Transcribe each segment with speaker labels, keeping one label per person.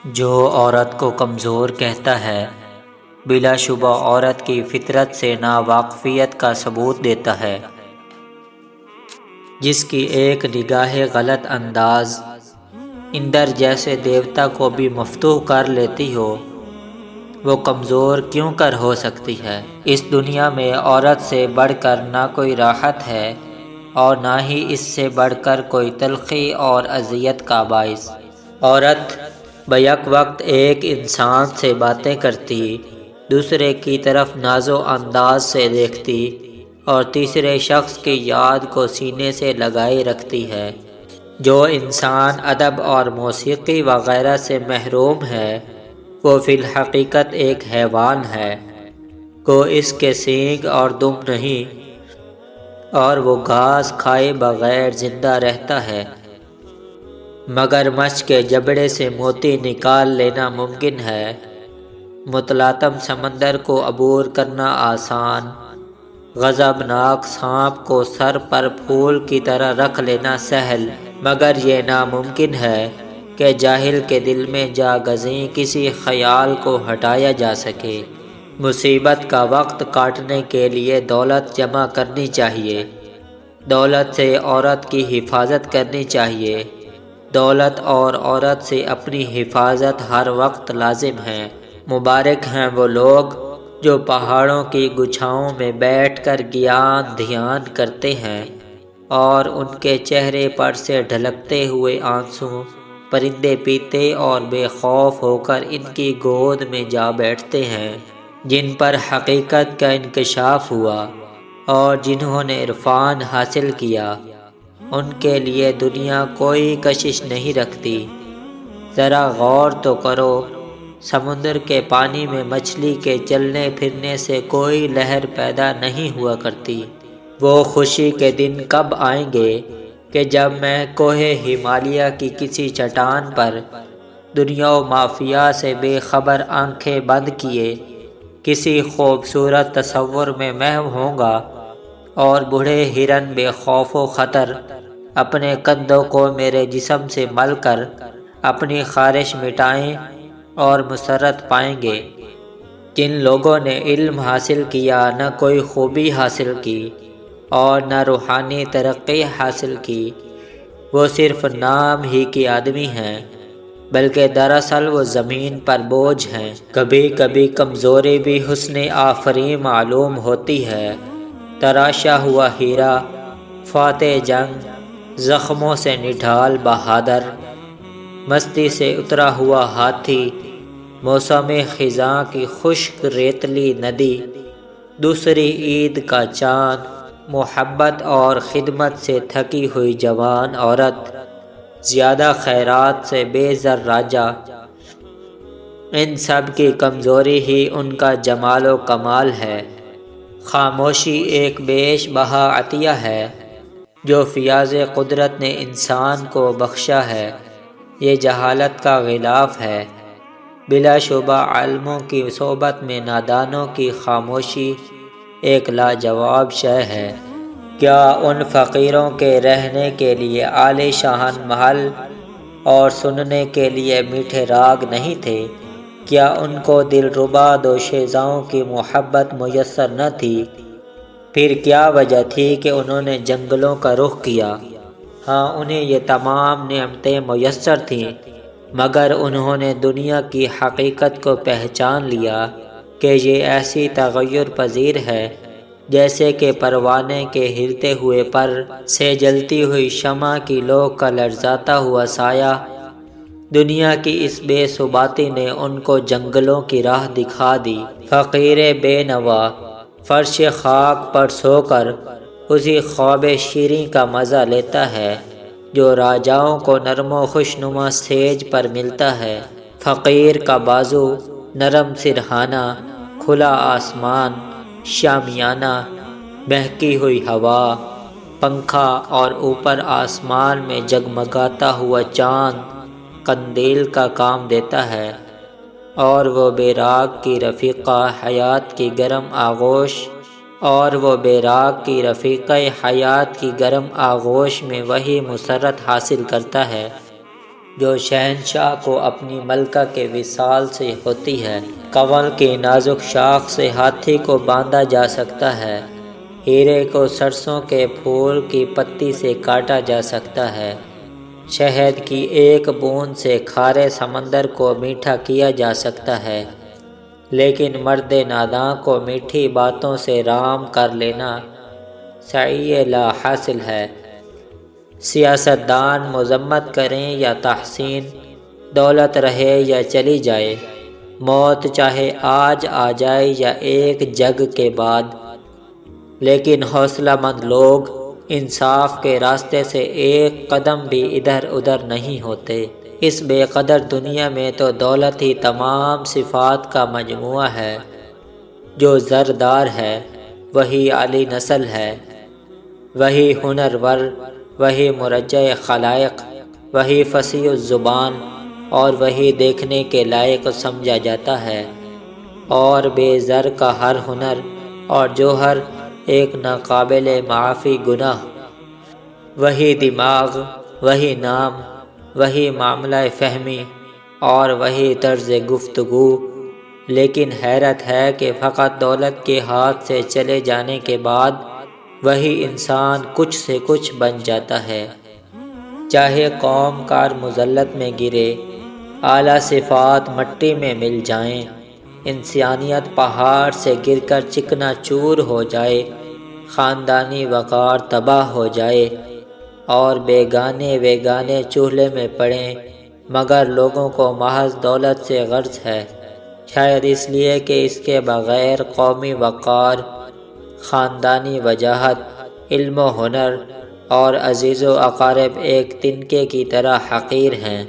Speaker 1: جو عورت کو کمزور کہتا ہے بلا شبہ عورت کی فطرت سے ناواقفیت کا ثبوت دیتا ہے۔ جس کی ایک نگاہ غلط انداز اندر جیسے دیوتا کو بھی مفتوح کر لیتی ہو، وہ کمزور کیوں کر ہو سکتی ہے؟ اس دنیا میں عورت سے بڑھ کر نہ کوئی راحت ہے اور نہ ہی اس سے بڑھ کر کوئی تلخی اور اذیت کا باعث۔ عورت بیک وقت ایک انسان سے باتیں کرتی، دوسرے کی طرف ناز و انداز سے دیکھتی اور تیسرے شخص کی یاد کو سینے سے لگائے رکھتی ہے۔ جو انسان ادب اور موسیقی وغیرہ سے محروم ہے وہ فی الحقیقت ایک حیوان ہے۔ کو اس کے سینگ اور دم نہیں اور وہ گھاس کھائے بغیر زندہ رہتا ہے۔ مگرمچھ کے جبڑے سے موتی نکال لینا ممکن ہے، متلاطم سمندر کو عبور کرنا آسان، غضبناک سانپ کو سر پر پھول کی طرح رکھ لینا سہل، مگر یہ ناممکن ہے کہ جاہل کے دل میں جا گزین کسی خیال کو ہٹایا جا سکے۔ مصیبت کا وقت کاٹنے کے لیے دولت جمع کرنی چاہیے، دولت سے عورت کی حفاظت کرنی چاہیے، دولت اور عورت سے اپنی حفاظت ہر وقت لازم ہے۔ مبارک ہیں وہ لوگ جو پہاڑوں کی گچھاؤں میں بیٹھ کر گیان دھیان کرتے ہیں اور ان کے چہرے پر سے ڈھلکتے ہوئے آنسو پرندے پیتے اور بے خوف ہو کر ان کی گود میں جا بیٹھتے ہیں، جن پر حقیقت کا انکشاف ہوا اور جنہوں نے عرفان حاصل کیا۔ ان کے لیے دنیا کوئی کشش نہیں رکھتی۔ ذرا غور تو کرو، سمندر کے پانی میں مچھلی کے چلنے پھرنے سے کوئی لہر پیدا نہیں ہوا کرتی۔ وہ خوشی کے دن کب آئیں گے کہ جب میں کوہ ہمالیہ کی کسی چٹان پر دنیا و مافیا سے بے خبر آنکھیں بند کیے کسی خوبصورت تصور میں محو ہوں گا اور بوڑھے ہرن بے خوف و خطر اپنے کندھوں کو میرے جسم سے مل کر اپنی خارش مٹائیں اور مسرت پائیں گے۔ جن لوگوں نے علم حاصل کیا نہ کوئی خوبی حاصل کی اور نہ روحانی ترقی حاصل کی، وہ صرف نام ہی کے آدمی ہیں، بلکہ دراصل وہ زمین پر بوجھ ہیں۔ کبھی کبھی کمزوری بھی حسن آفریں معلوم ہوتی ہے۔ تراشا ہوا ہیرا، فاتح جنگ، زخموں سے نڈھال بہادر، مستی سے اترا ہوا ہاتھی، موسم خزاں کی خشک ریتلی ندی، دوسری عید کا چاند، محبت اور خدمت سے تھکی ہوئی جوان عورت، زیادہ خیرات سے بے زر راجا، ان سب کی کمزوری ہی ان کا جمال و کمال ہے۔ خاموشی ایک بیش بہا عطیہ ہے جو فیاض قدرت نے انسان کو بخشا ہے۔ یہ جہالت کا غلاف ہے۔ بلا شبہ عالموں کی صحبت میں نادانوں کی خاموشی ایک لاجواب شے ہے۔ کیا ان فقیروں کے رہنے کے لیے عالی شان محل اور سننے کے لیے میٹھے راگ نہیں تھے؟ کیا ان کو دلربا دوشیزاؤں کی محبت میسر نہ تھی؟ پھر کیا وجہ تھی کہ انہوں نے جنگلوں کا رخ کیا؟ ہاں، انہیں یہ تمام نعمتیں میسر تھیں، مگر انہوں نے دنیا کی حقیقت کو پہچان لیا کہ یہ ایسی تغیر پذیر ہے جیسے کہ پروانے کے ہلتے ہوئے پر سے جلتی ہوئی شمع کی لو کا لرزاتا ہوا سایہ۔ دنیا کی اس بے ثباتی نے ان کو جنگلوں کی راہ دکھا دی۔ فقیر بے نوا فرش خاک پر سو کر اسی خواب شیریں کا مزہ لیتا ہے جو راجاؤں کو نرم و خوشنما سیج پر ملتا ہے۔ فقیر کا بازو، نرم سرہانہ، کھلا آسمان، شامیانہ، بہتی ہوئی ہوا، پنکھا اور اوپر آسمان میں جگمگاتا ہوا چاند قندیل کا کام دیتا ہے، اور وہ بیراگ کی رفیقہ حیات کی گرم آغوش میں وہی مسرت حاصل کرتا ہے جو شہنشاہ کو اپنی ملکہ کے وصال سے ہوتی ہے۔ کنول کی نازک شاخ سے ہاتھی کو باندھا جا سکتا ہے، ہیرے کو سرسوں کے پھول کی پتی سے کاٹا جا سکتا ہے، شہد کی ایک بوند سے کھارے سمندر کو میٹھا کیا جا سکتا ہے، لیکن مرد ناداں کو میٹھی باتوں سے رام کر لینا سعی لا حاصل ہے۔ سیاستدان مذمت کریں یا تحسین، دولت رہے یا چلی جائے، موت چاہے آج آ جائے یا ایک جگ کے بعد، لیکن حوصلہ مند لوگ انصاف کے راستے سے ایک قدم بھی ادھر ادھر نہیں ہوتے۔ اس بے قدر دنیا میں تو دولت ہی تمام صفات کا مجموعہ ہے۔ جو زردار ہے وہی عالی نسل ہے، وہی ہنرور، وہی مرجع خلائق، وہی فصیح الزبان، اور وہی دیکھنے کے لائق سمجھا جاتا ہے، اور بے زر کا ہر ہنر اور جوہر ایک ناقابل معافی گناہ۔ وہی دماغ، وہی نام، وہی معاملہ فہمی، اور وہی طرز گفتگو، لیکن حیرت ہے کہ فقط دولت کے ہاتھ سے چلے جانے کے بعد وہی انسان کچھ سے کچھ بن جاتا ہے۔ چاہے قوم کار مذلت میں گرے، اعلیٰ صفات مٹی میں مل جائیں، انسانیت پہاڑ سے گر کر چکنا چور ہو جائے، خاندانی وقار تباہ ہو جائے، اور بیگانے چولہے میں پڑیں، مگر لوگوں کو محض دولت سے غرض ہے، شاید اس لیے کہ اس کے بغیر قومی وقار، خاندانی وجاہت، علم و ہنر اور عزیز و اقارب ایک تنکے کی طرح حقیر ہیں۔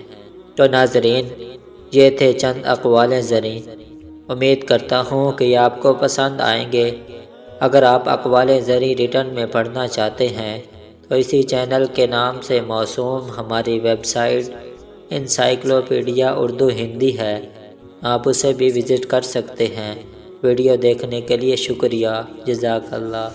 Speaker 1: تو ناظرین، یہ تھے چند اقوال زریں۔ امید کرتا ہوں کہ یہ آپ کو پسند آئیں گے۔ اگر آپ اقوال زریں ریٹن میں پڑھنا چاہتے ہیں تو اسی چینل کے نام سے موسوم ہماری website encyclopedia Urdu Hindi ہے، آپ اسے بھی وزٹ کر سکتے ہیں۔ ویڈیو دیکھنے کے لیے شکریہ، جزاک اللہ۔